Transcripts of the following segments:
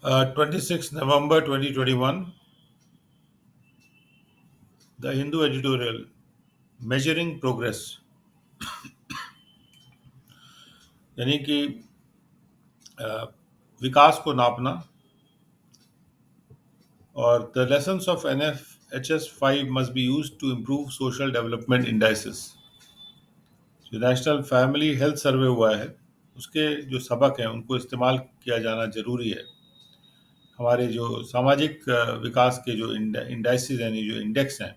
26 November 2021, The Hindu editorial, Measuring Progress, यानी कि अ, विकास को नापना, और the lessons of NFHS 5 must be used to improve social development indices. जो नेशनल फैमिली हेल्थ सर्वे हुआ है, उसके जो सबक हैं उनको इस्तेमाल किया जाना जरूरी है हमारे जो सामाजिक विकास के जो इंडाइसिस यानी जो इंडेक्स हैं,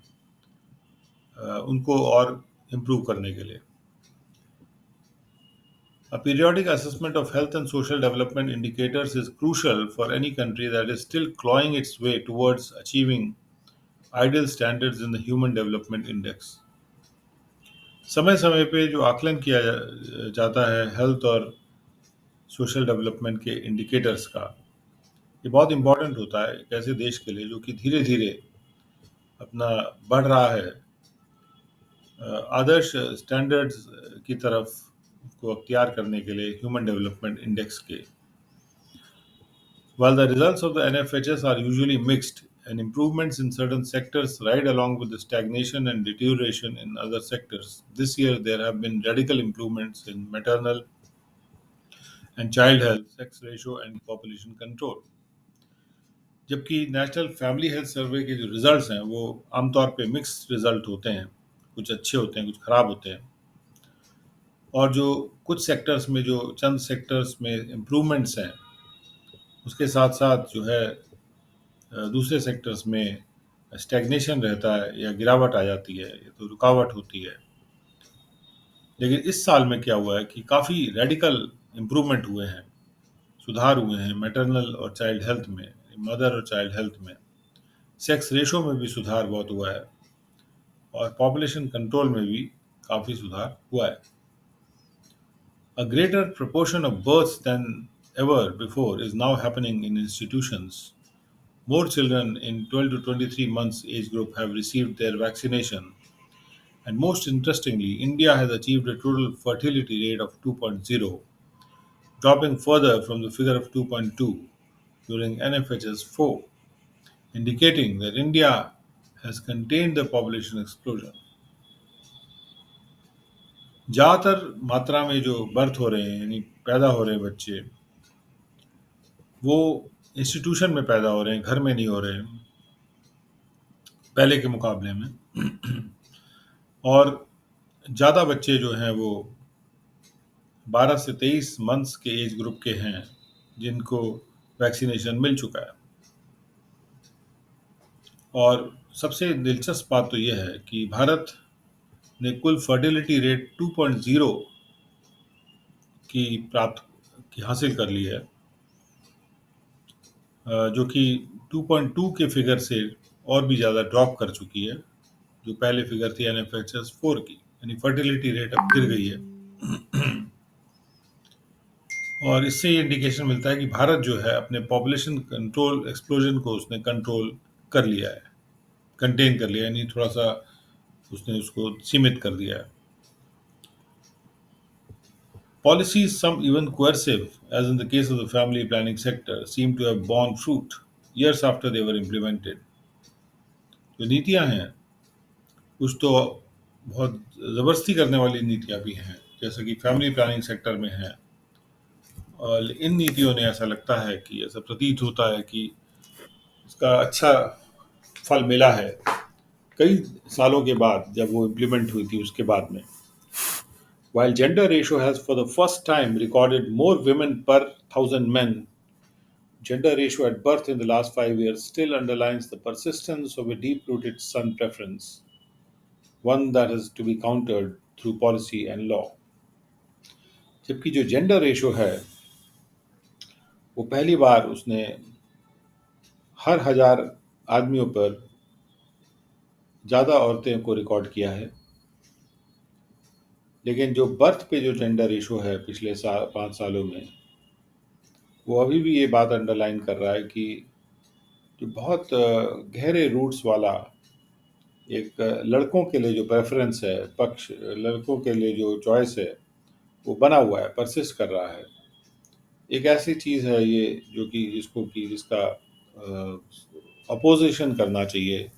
उनको और इम्प्रूव करने के लिए. A periodic assessment of health and social development indicators is crucial for any country that is still clawing its way towards achieving ideal standards in the Human Development Index. समय समय पे जो आकलन किया जाता है हेल्थ और सोशल डेवलपमेंट के इंडिकेटर्स का, ये बहुत इम्पोर्टेंट होता है एक ऐसे देश के लिए जो कि धीरे धीरे अपना बढ़ रहा है आदर्श स्टैंडर्ड्स की तरफ को अख्तियार करने के लिए ह्यूमन डेवलपमेंट इंडेक्स के. While the results of the NFHS are usually mixed and improvements in certain sectors ride along with the stagnation and deterioration in other sectors, this year there have been radical improvements in maternal and child health, sex ratio and population control. जबकि national family health survey के जो results हैं वो आमतौर पे mix result होते हैं, कुछ अच्छे होते हैं, कुछ खराब होते हैं, और जो कुछ सेक्टर्स में जो चंद सेक्टर्स में इम्प्रूवमेंट्स हैं उसके साथ साथ जो है दूसरे सेक्टर्स में स्टैग्नेशन रहता है या गिरावट आ जाती है, या तो रुकावट होती है. लेकिन इस साल में क्या हुआ है कि काफ़ी रेडिकल इम्प्रूवमेंट हुए हैं, सुधार हुए हैं मैटरनल और चाइल्ड हेल्थ में, मदर और चाइल्ड हेल्थ में. सेक्स रेशो में भी सुधार बहुत हुआ है और पॉपुलेशन कंट्रोल में भी काफ़ी सुधार हुआ है. A greater proportion of births than ever before is now happening in institutions. More children in 12 to 23 months age group have received their vaccination. And most interestingly, India has achieved a total fertility rate of 2.0, dropping further from the figure of 2.2 during NFHS 4, indicating that India has contained the population explosion. ज़्यादातर मात्रा में जो birth हो रहे हैं यानी पैदा हो रहे हैं बच्चे, वो इंस्टीट्यूशन में पैदा हो रहे हैं, घर में नहीं हो रहे हैं पहले के मुकाबले में. और ज़्यादा बच्चे जो हैं वो 12 से 23 मंथ्स के एज ग्रुप के हैं जिनको वैक्सीनेशन मिल चुका है. और सबसे दिलचस्प बात तो यह है कि भारत ने कुल फर्टिलिटी रेट 2.0 की हासिल कर ली है, जो कि 2.2 के फिगर से और भी ज़्यादा ड्रॉप कर चुकी है, जो पहले फिगर थी NFHS 4 की, यानी फर्टिलिटी रेट अब गिर गई है. और इससे ये इंडिकेशन मिलता है कि भारत जो है अपने पॉपुलेशन कंट्रोल एक्सप्लोजन को उसने कंट्रोल कर लिया है, कंटेन कर लिया है, यानी थोड़ा सा उसने उसको सीमित कर दिया है. Policies, some even coercive, as in the case of the family planning sector, seem to have borne fruit years after they were implemented. जो नीतियां हैं कुछ तो बहुत ज़बरदस्ती करने वाली नीतियां भी हैं, जैसे कि फैमिली प्लानिंग सेक्टर में है. और इन नीतियों ने ऐसा लगता है कि ऐसा प्रतीत होता है कि इसका अच्छा फल मिला है कई सालों के बाद, जब वो इम्प्लीमेंट हुई थी उसके बाद में. While gender ratio has for the first time recorded more women per thousand men, gender ratio at birth in the last 5 years still underlines the persistence of a deep-rooted son preference, one that is to be countered through policy and law. जबकि जो gender ratio है वो पहली बार उसने हर 1000 आदमियों पर ज़्यादा औरतें को रिकॉर्ड किया है. लेकिन जो बर्थ पे जो जेंडर रेशो है पिछले 5 सालों में, वो अभी भी ये बात अंडरलाइन कर रहा है कि जो बहुत गहरे रूट्स वाला एक लड़कों के लिए जो प्रेफरेंस है, पक्ष लड़कों के लिए जो चॉइस है वो बना हुआ है, परसिस्ट कर रहा है. एक ऐसी चीज़ है ये जो कि इसको कि जिसका अपोजिशन करना चाहिए,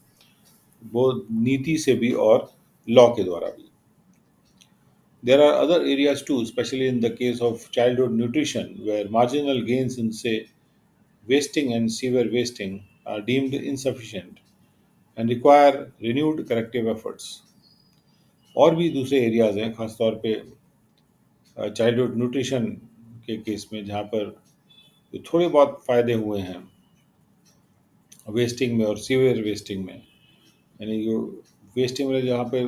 वो नीति से भी और लॉ के द्वारा भी। There are other areas too, especially in the case of childhood nutrition, where marginal gains in, say, wasting and severe wasting are deemed insufficient and require renewed corrective efforts. और भी दूसरे एरियाज हैं, खासतौर पे childhood nutrition के case में, जहाँ पर जो थोड़े बहुत फ़ायदे हुए हैं वेस्टिंग में और सीवियर वेस्टिंग में, यानी जो वेस्टिंग में जहाँ पे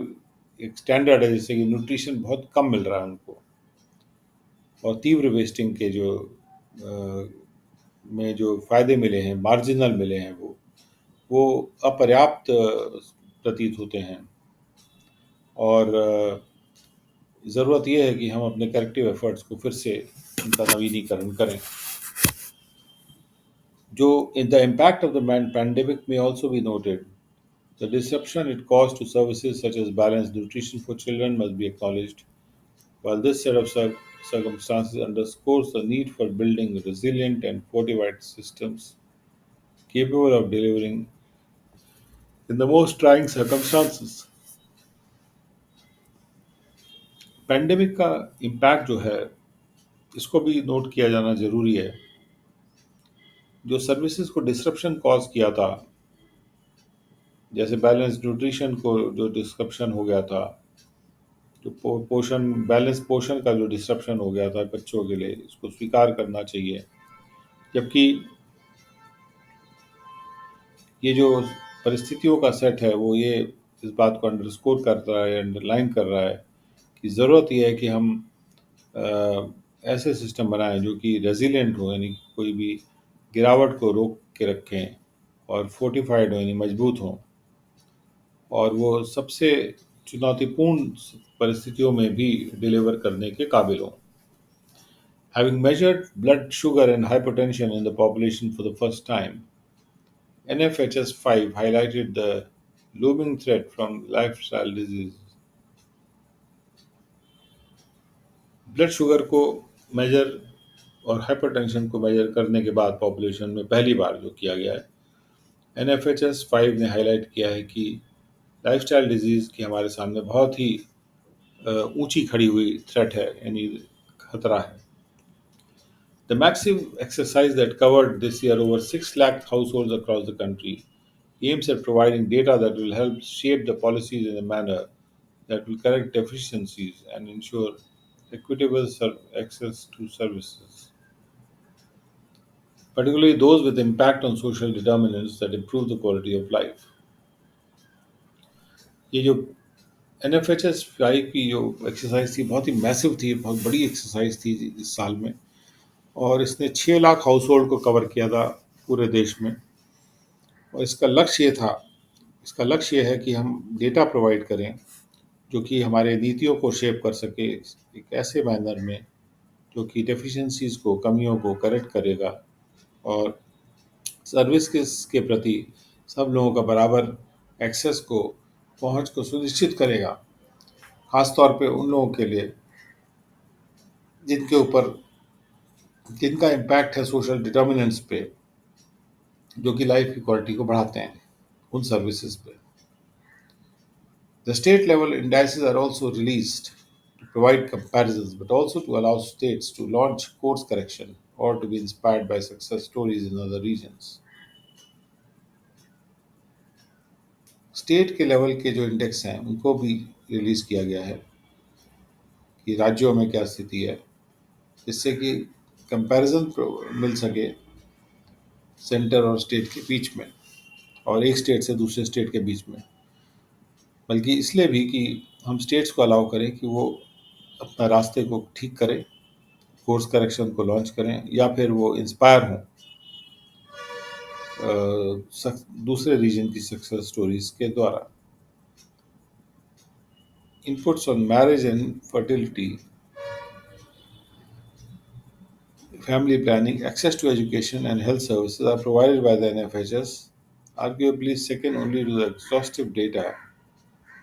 एक स्टैंडर्ड है, जैसे कि न्यूट्रिशन बहुत कम मिल रहा है उनको, और तीव्र वेस्टिंग के जो में जो फ़ायदे मिले हैं, मार्जिनल मिले हैं, वो अपर्याप्त प्रतीत होते हैं। और ज़रूरत ये है कि हम अपने करेक्टिव एफर्ट्स को फिर से उनका नवीनीकरण करें। जो the impact of the pandemic में also be noted, the disruption it cause to services such as balance nutrition for children must be acknowledged, while this set of circumstances underscores the need for building resilient and fortified systems capable of delivering in the most trying circumstances. Pandemic का impact जो है, इसको भी note किया जाना ज़रूरी है। जो सर्विसेज को डिसरप्शन कॉज किया था, जैसे बैलेंस न्यूट्रिशन को जो डिस्क्रप्शन हो गया था, जो पोषण बैलेंस पोषण का जो डिसरप्शन हो गया था बच्चों के लिए, इसको स्वीकार करना चाहिए। जबकि ये जो परिस्थितियों का सेट है, वो ये इस बात को अंडरस्कोर कर रहा है, अंडरलाइन कर रहा है कि ज़रूरत ये है कि हम अ, ऐसे सिस्टम बनाएं जो कि रेजिलिएंट हो, यानी कोई भी गिरावट को रोक के रखें, और फोर्टिफाइड हो, यानी मजबूत हों, और वो सबसे चुनौतीपूर्ण परिस्थितियों में भी डिलीवर करने के काबिल हों। Having measured blood sugar and hypertension in the population for the first time, NFHS 5 highlighted the looming threat from lifestyle diseases. Blood sugar को मेजर और हाइपरटेंशन को मेजर करने के बाद पॉपुलेशन में पहली बार जो किया गया है, NFHS 5 ने हाईलाइट किया है कि लाइफस्टाइल डिजीज़ की हमारे सामने बहुत ही ऊंची खड़ी हुई थ्रेट है, यानी खतरा है। The massive exercise that covered this year over 6 lakh households across the country aims at providing data that will help shape the policies in a manner that will correct deficiencies and ensure equitable access to services, particularly those with impact on social determinants that improve the quality of life. ये जो NFHS 5 की जो exercise थी, बहुत ही massive थी, बहुत बड़ी exercise थी इस साल में, और इसने 6 लाख हाउस होल्ड को कवर किया था पूरे देश में। और इसका लक्ष्य ये है कि हम डेटा प्रोवाइड करें जो कि हमारे नीतियों को शेप कर सके एक ऐसे मैनर में जो कि डेफिशिएंसीज को, कमियों को करेक्ट करेगा, और सर्विस के प्रति सब लोगों का बराबर एक्सेस को, पहुंच को सुनिश्चित करेगा, खास तौर पे उन लोगों के लिए जिनके ऊपर जिनका इम्पैक्ट है सोशल डिटर्मिनेंट्स पे, जो कि लाइफ की क्वालिटी को बढ़ाते हैं उन सर्विसेज पे। The state level indices are also released to provide comparisons, but also to allow states to launch course correction or to be inspired by success stories in other regions. State के level के जो index हैं उनको भी release किया गया है कि राज्यों में क्या स्थिति है, जिससे कि कंपैरिजन मिल सके सेंटर और स्टेट के बीच में, और एक स्टेट से दूसरे स्टेट के बीच में, बल्कि इसलिए भी कि हम स्टेट्स को अलाउ करें कि वो अपना रास्ते को ठीक करें, कोर्स करेक्शन को लॉन्च करें, या फिर वो इंस्पायर हों दूसरे रीजन की सक्सेस स्टोरीज के द्वारा। Inputs on marriage and fertility, family planning, access to education and health services are provided by the NFHS, arguably second only to the exhaustive data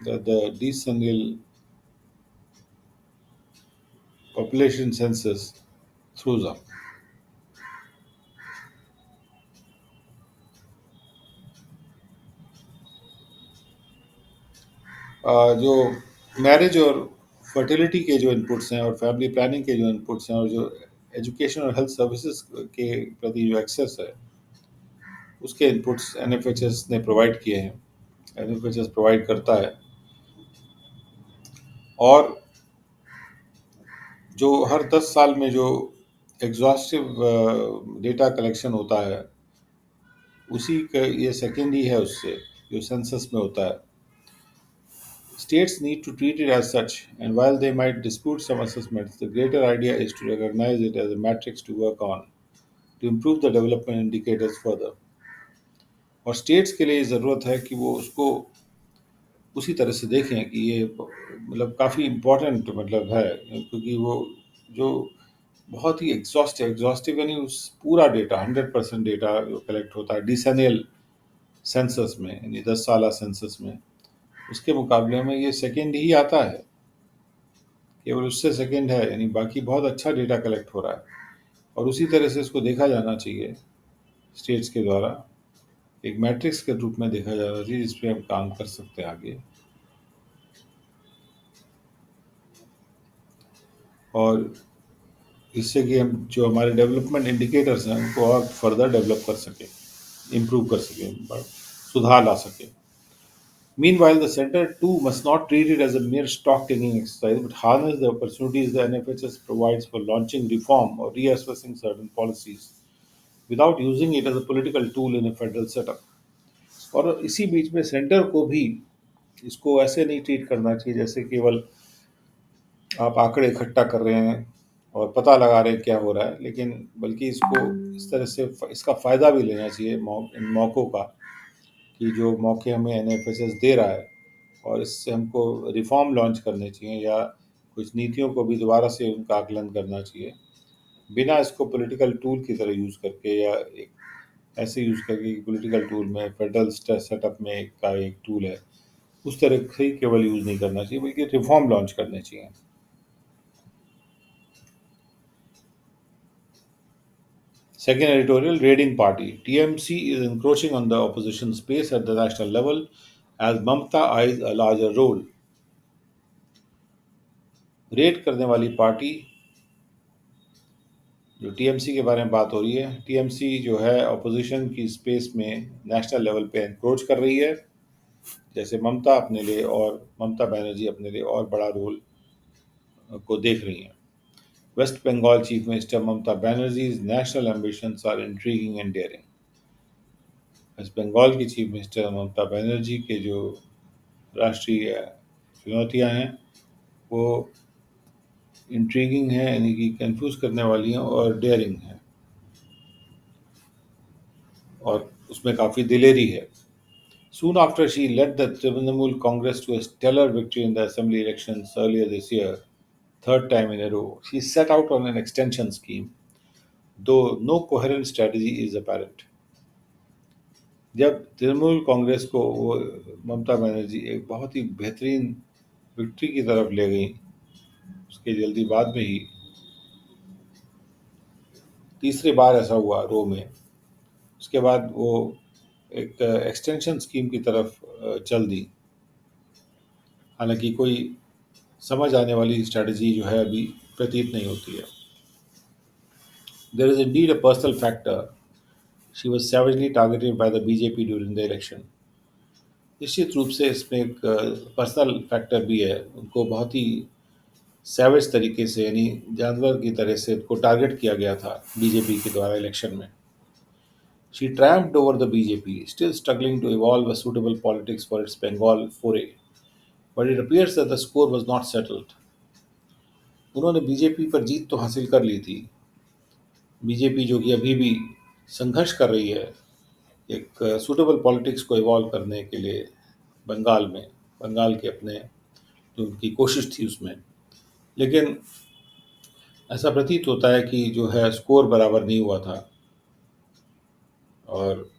that the decennial population census throws up. जो marriage और fertility के जो inputs हैं और family planning के जो inputs हैं और जो एजुकेशन और हेल्थ सर्विसेज के प्रति जो एक्सेस है उसके इनपुट्स एनएफएचएस ने प्रोवाइड किए हैं। एनएफएचएस प्रोवाइड करता है। और जो हर 10 साल में जो एग्जॉस्टिव डेटा कलेक्शन होता है उसी का ये सेकेंड ही है उससे, जो सेंसस में होता है। States need to treat it as such, and while they might dispute some assessments, the greater idea is to recognize it as a matrix to work on to improve the development indicators further. और states के लिए ज़रूरत है कि वो उसको उसी तरह से देखें कि ये मतलब काफ़ी इम्पोर्टेंट मतलब है, क्योंकि वो जो बहुत ही एग्जॉस्टिव यानी उस पूरा डेटा 100% डेटा जो कलेक्ट होता है डिसेनियल सेंसस में, यानी 10 साल सेंसस में, उसके मुकाबले में ये सेकेंड ही आता है। केवल उससे सेकंड है, यानी बाकी बहुत अच्छा डेटा कलेक्ट हो रहा है। और उसी तरह से इसको देखा जाना चाहिए स्टेट्स के द्वारा, एक मैट्रिक्स के रूप में देखा जाना चाहिए जिस पे हम काम कर सकते हैं आगे। और इससे कि हम जो हमारे डेवलपमेंट इंडिकेटर्स हैं उनको और फर्दर डेवलप कर सकें, इम्प्रूव कर सकें, सुधार ला सकें। Meanwhile, the center too must not treat it as a mere stock taking exercise, but harness the opportunities the NFHS provides for launching reform or reassessing certain policies without using it as a political tool in a federal setup. और इसी बीच में centre को भी इसको ऐसे नहीं treat करना चाहिए जैसे केवल आप आंकड़े इकट्ठा कर रहे हैं और पता लगा रहे हैं क्या हो रहा है, लेकिन बल्कि इसको इस तरह से इसका फ़ायदा भी लेना चाहिए इन मौक़ों का, कि जो मौके हमें एनएफएसएस दे रहा है, और इससे हमको रिफॉर्म लॉन्च करने चाहिए या कुछ नीतियों को भी दोबारा से उनका आकलन करना चाहिए, बिना इसको पॉलिटिकल टूल की तरह यूज़ करके या एक ऐसे यूज़ करके कि पॉलिटिकल टूल में फेडरल सेटअप में एक टूल है, उस तरह से ही केवल यूज़ नहीं करना चाहिए बल्कि रिफॉर्म लॉन्च करने चाहिए। Second editorial, raiding party. TMC is encroaching on the opposition space at the national level as Mamta eyes a larger role. Red करने वाली पार्टी, जो टीएमसी के बारे में बात हो रही है, टीएमसी जो है अपोजिशन की स्पेस में नेशनल लेवल पे एनक्रोच कर रही है, जैसे ममता बनर्जी अपने लिए और बड़ा रोल को देख रही हैं। West Bengal chief minister Mamata Banerjee's national ambitions are intriguing and daring. West Bengal की चीफ मिनिस्टर ममता बनर्जी के जो राष्ट्रीय चुनौतियां हैं वो इंट्रीगिंग है, यानी कि कंफ्यूज करने वाली हैं और डेयरिंग है, और उसमें काफ़ी दिलेरी है। Soon after she led the Trinamool Congress to a stellar victory in the assembly elections earlier this year, third time in a row, she set out on an extension scheme, though no coherent strategy is apparent. जब तृणमूल कांग्रेस को वो ममता बनर्जी एक बहुत ही बेहतरीन victory की तरफ ले गई, उसके जल्दी बाद में ही तीसरी बार ऐसा हुआ रो में, उसके बाद वो एक एक्सटेंशन स्कीम की तरफ चल दी। हालांकि कोई समझ आने वाली स्ट्रैटेजी जो है अभी प्रतीत नहीं होती है। There is indeed a personal factor, she was savagely targeted by the BJP during the election. निश्चित रूप से इसमें एक पर्सनल फैक्टर भी है, उनको बहुत ही सैवेज तरीके से, यानी जानवर की तरह से उनको टारगेट किया गया था बीजेपी के द्वारा इलेक्शन में। She triumphed over the BJP, still struggling to evolve a suitable politics for its Bengal foray. But it appears that the score was not settled. उन्होंने बीजेपी पर जीत तो हासिल कर ली थी, बीजेपी जो कि अभी भी संघर्ष कर रही है एक सूटेबल पॉलिटिक्स को इवॉल्व करने के लिए बंगाल में, बंगाल के अपने जो उनकी कोशिश थी उसमें, लेकिन ऐसा प्रतीत होता है कि जो है स्कोर बराबर नहीं हुआ था, और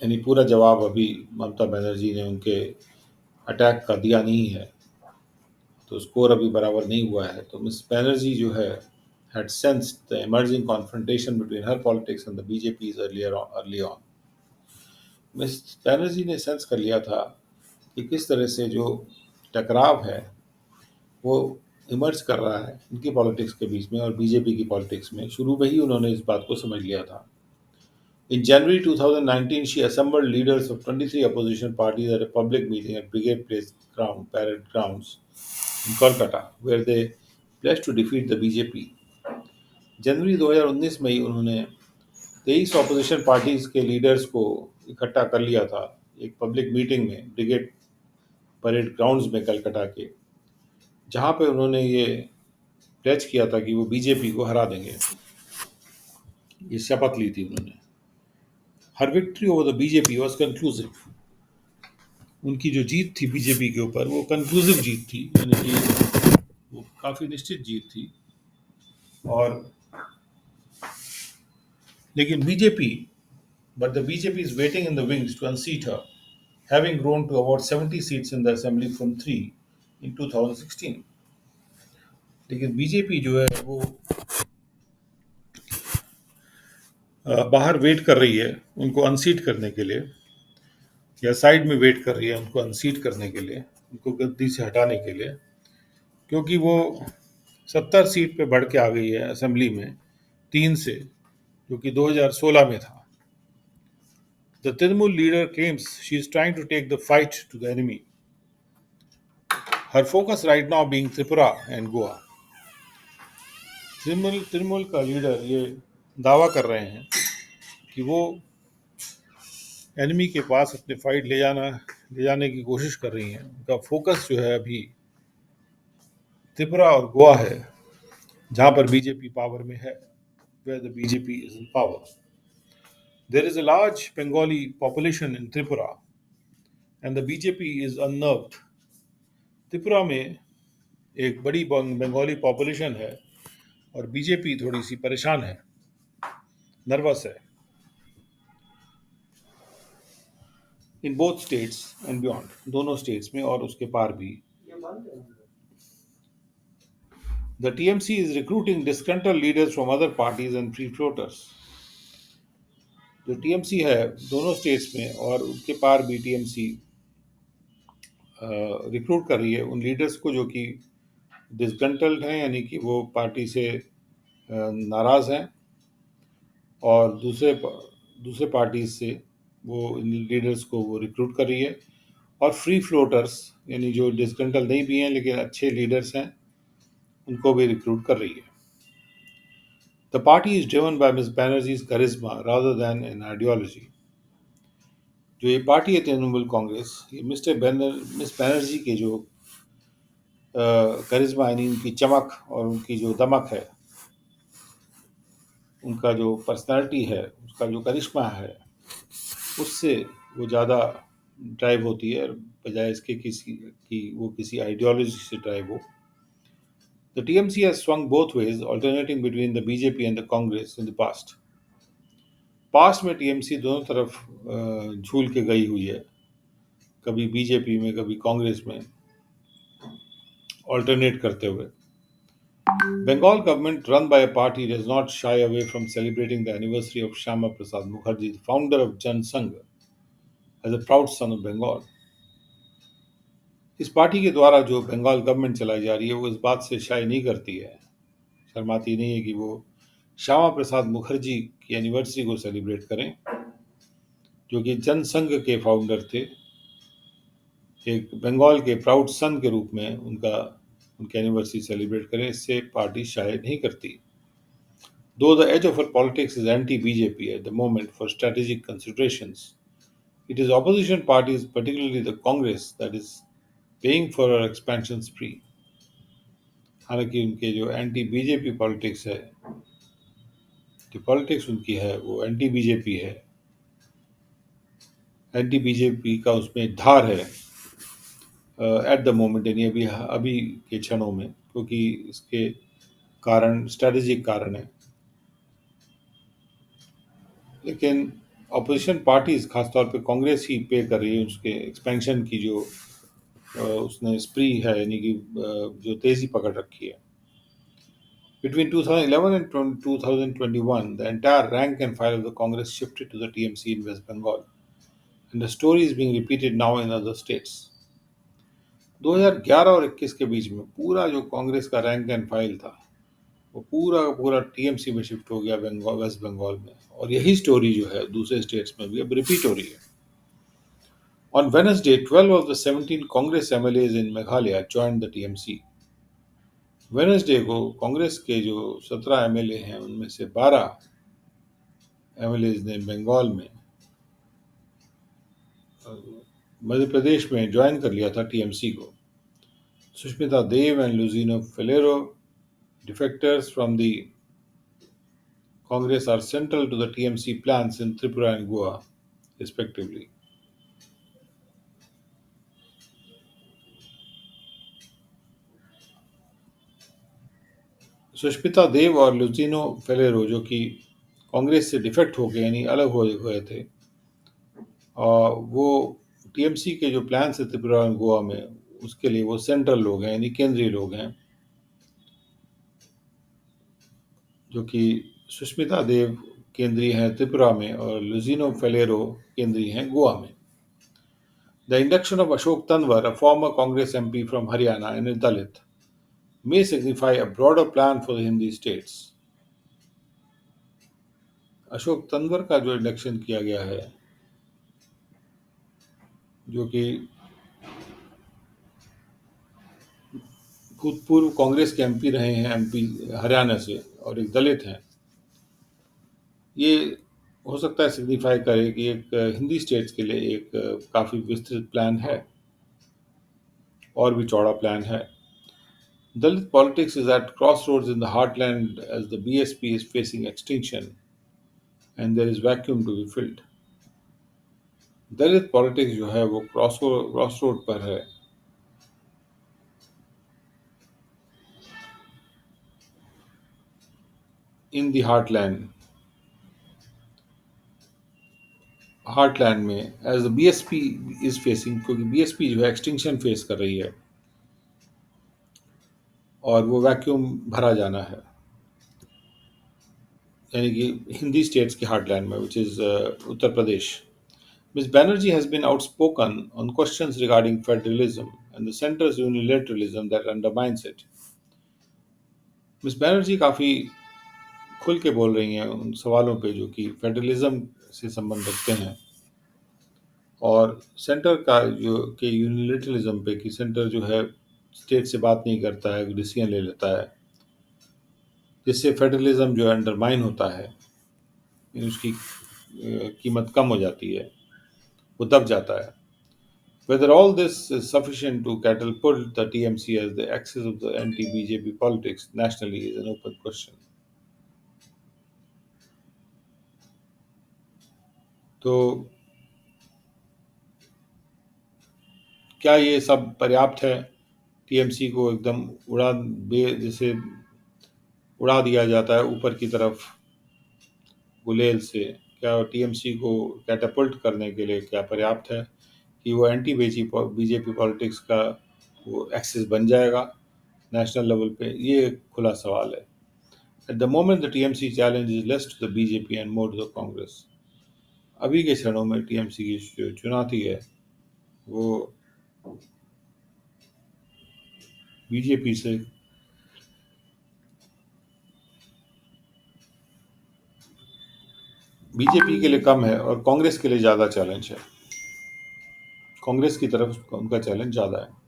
यानी पूरा जवाब अभी ममता बनर्जी ने उनके अटैक का दिया नहीं है, तो स्कोर अभी बराबर नहीं हुआ है। तो मिस बनर्जी जो है had sensed the emerging confrontation between her politics and the BJP's early on. Miss Banerjee ने सेंस कर लिया था कि किस तरह से जो टकराव है वो इमर्ज कर रहा है इनकी पॉलिटिक्स के बीच में और बीजेपी की पॉलिटिक्स में। शुरू में ही उन्होंने इस बात को समझ लिया था। In January 2019, she assembled leaders of 23 opposition parties at a public meeting at Brigade Place Parade Grounds in Kolkata, where they pledged to defeat the BJP. जनवरी 2019 में ही उन्होंने 23 ऑपोजिशन पार्टीज के लीडर्स को इकट्ठा कर लिया था एक पब्लिक मीटिंग में ब्रिगेड परेड ग्राउंड्स में कलकत्ता के, जहां पे उन्होंने ये प्लेज किया था कि वो बीजेपी को हरा देंगे। ये शपथ ली थी उन्होंने। Her victory over the BJP was conclusive. उनकी जो जीत थी बीजेपी के ऊपर वो कंक्लूसिव जीत थी, यानी कि वो काफ़ी निश्चित जीत थी। और लेकिन BJP but the BJP is waiting in the wings to unseat her, having grown to about 70 seats in the assembly from 3 in 2016। लेकिन बीजेपी जो है वो बाहर वेट कर रही है उनको अनसीट करने के लिए, या साइड में वेट कर रही है उनको अनसीट करने के लिए, उनको गद्दी से हटाने के लिए, क्योंकि वो 70 सीट पे बढ़ के आ गई है असेंबली में 3 से, जो कि 2016 में था। The Trinamool leader claims she is trying to take the fight to the enemy, her focus right now being Tripura and Goa. Trinamool का लीडर ये दावा कर रहे हैं कि वो एनिमी के पास अपने फाइट ले जाने की कोशिश कर रही हैं। उनका फोकस जो है अभी त्रिपुरा और गोवा है, जहां पर बीजेपी पावर में है, where the BJP is in power. There is a large Bengali population in Tripura and the BJP is unnerved. Tripura में एक बड़ी बंगाली पॉपुलेशन है और बीजेपी थोड़ी सी परेशान है, नर्वस है। In both states and beyond, दोनों स्टेट्स में और उसके पार भी। The TMC is recruiting disgruntled leaders from other parties and free floaters. जो टीएमसी है दोनों स्टेट्स में और उसके पार भी टीएमसी रिक्रूट कर रही है उन लीडर्स को जो कि डिसग्रंटल्ड हैं, यानी कि वो पार्टी से नाराज़ हैं, और दूसरे पार्टीज से वो इन लीडर्स को वो रिक्रूट कर रही है। और फ्री फ्लोटर्स यानी जो डिसग्रंटल नहीं भी हैं लेकिन अच्छे लीडर्स हैं, उनको भी रिक्रूट कर रही है। The party is driven by Miss Banerjee's charisma rather than an ideology. जो ये पार्टी है तृणमूल कांग्रेस, ये मिस बैनर्जी के जो करिश्मा यानी उनकी चमक और उनकी जो दमक है, उनका जो पर्सनालिटी है, उसका जो करिश्मा है, उससे वो ज़्यादा ड्राइव होती है बजाय इसके कि वो किसी आइडियोलॉजी से ड्राइव हो। The TMC has swung both ways, alternating between the BJP and the Congress in the past. Past में टीएमसी दोनों तरफ झूल के गई हुई है, कभी बीजेपी में कभी कांग्रेस में, ऑल्टरनेट करते हुए। Bengal government run by a party does not shy away from celebrating the anniversary of Shyama Prasad Mukherjee, the founder of Jan Sangh, as a proud son of Bengal. इस party के द्वारा जो Bengal government चलाई जा रही है वो इस बात से शाय नहीं करती है, शर्माती नहीं है कि वो श्यामा प्रसाद मुखर्जी की एनिवर्सरी को सेलिब्रेट करें, जो कि जनसंघ के फाउंडर थे। एक बंगाल के प्राउड सन के रूप में उनकी एनिवर्सरी सेलिब्रेट करें, इससे पार्टी शायद नहीं करती। Though the edge of her politics is anti-BJP at the moment for strategic considerations, it is opposition parties, particularly the Congress, that is paying for her expansion spree. हालांकि उनके जो anti BJP politics है, जो politics उनकी है वो anti BJP है, anti BJP का उसमें धार है एट द मोमेंट, यानी अभी के क्षणों में, क्योंकि इसके कारण स्ट्रेटेजिक कारण है। लेकिन अपोजिशन पार्टीज खासतौर पे कांग्रेस ही पे कर रही है उसके एक्सपेंशन की जो उसने स्प्री है, यानी कि जो तेजी पकड़ रखी है। Between 2011 and 2021, the entire rank and file of the Congress shifted to the TMC in West Bengal, and the story is being repeated now in other states. 2011 और 21 के बीच में पूरा जो कांग्रेस का रैंक एंड फाइल था, वो पूरा का पूरा टीएमसी में शिफ्ट हो गया, बंगाल, वेस्ट बंगाल में। और यही स्टोरी जो है दूसरे स्टेट्स में भी अब रिपीट हो रही है। On Wednesday, 12 of the 17 Congress MLAs in Meghalaya joined the TMC. Wednesday को कांग्रेस के जो 17 एमएलए हैं उनमें से 12 एमएलए ने बंगाल में, मध्य प्रदेश में ज्वाइन कर लिया था टीएमसी को। Sushmita Dev and Luizinho Faleiro, defectors from the Congress, are central to the TMC plans in Tripura and Goa, respectively. Sushmita Dev और लुजिनो फेलेरो, जो कि कांग्रेस से डिफेक्ट हो गए यानी अलग हो गए थे, और वो टीएमसी के जो प्लान है त्रिपुरा और गोवा में, उसके लिए वो सेंट्रल लोग हैं यानी केंद्रीय लोग हैं। जो कि सुष्मिता देव केंद्रीय हैं त्रिपुरा में और लुजिनो फेलेरो केंद्रीय हैं गोवा में। The induction of Ashok Tanwar, a former Congress MP from Haryana and Dalit, may signify a broader plan for the Hindi states. Ashok Tanwar का जो इंडक्शन किया गया है, जो कि भूतपूर्व कांग्रेस के एमपी रहे हैं, एमपी हरियाणा से, और एक दलित हैं, ये हो सकता है सिग्निफाई करे कि एक हिंदी स्टेट्स के लिए एक काफ़ी विस्तृत प्लान है और भी चौड़ा प्लान है। Dalit politics is at crossroads in the heartland as the BSP is facing extinction and there is vacuum to be filled. Dalit politics जो है वो क्रॉस रोड पर है, इन दी हार्टलैंड में as the BSP is facing, क्योंकि BSP जो है extinction face कर रही है और वो वैक्यूम भरा जाना है, यानी कि हिंदी स्टेट्स के हार्टलैंड में, which is Uttar Pradesh. Ms. Banerjee has been outspoken on questions regarding federalism and the centre's unilateralism that undermines it. Miss Banerjee काफ़ी खुल के बोल रही हैं उन सवालों पे जो कि फेडरलिज्म से संबंध रखते हैं और सेंटर का जो कि यूनिलेटरलिज्म पे, कि सेंटर जो है स्टेट से बात नहीं करता है, डिसीजन ले लेता है, जिससे फेडरलिज्म जो है अंडरमाइन होता है, यानी उसकी कीमत कम हो जाती है, वो दब जाता है। Whether all this is sufficient to catapult the TMC as the axis of the anti-BJP politics nationally is an open question. तो क्या ये सब पर्याप्त है टीएमसी को एकदम जैसे उड़ा दिया जाता है ऊपर की तरफ गुलेल से, क्या टीएमसी को कैटापल्ट करने के लिए क्या पर्याप्त है कि वो एंटी बीजेपी पॉलिटिक्स का वो एक्सिस बन जाएगा नेशनल लेवल पे? ये एक खुला सवाल है। At the moment the TMC challenge is less to the BJP and more to the Congress. अभी के क्षणों में टीएमसी की जो चुनौती है वो बीजेपी से बीजेपी के लिए कम है और कांग्रेस के लिए ज़्यादा चैलेंज है। कांग्रेस की तरफ उनका चैलेंज ज़्यादा है।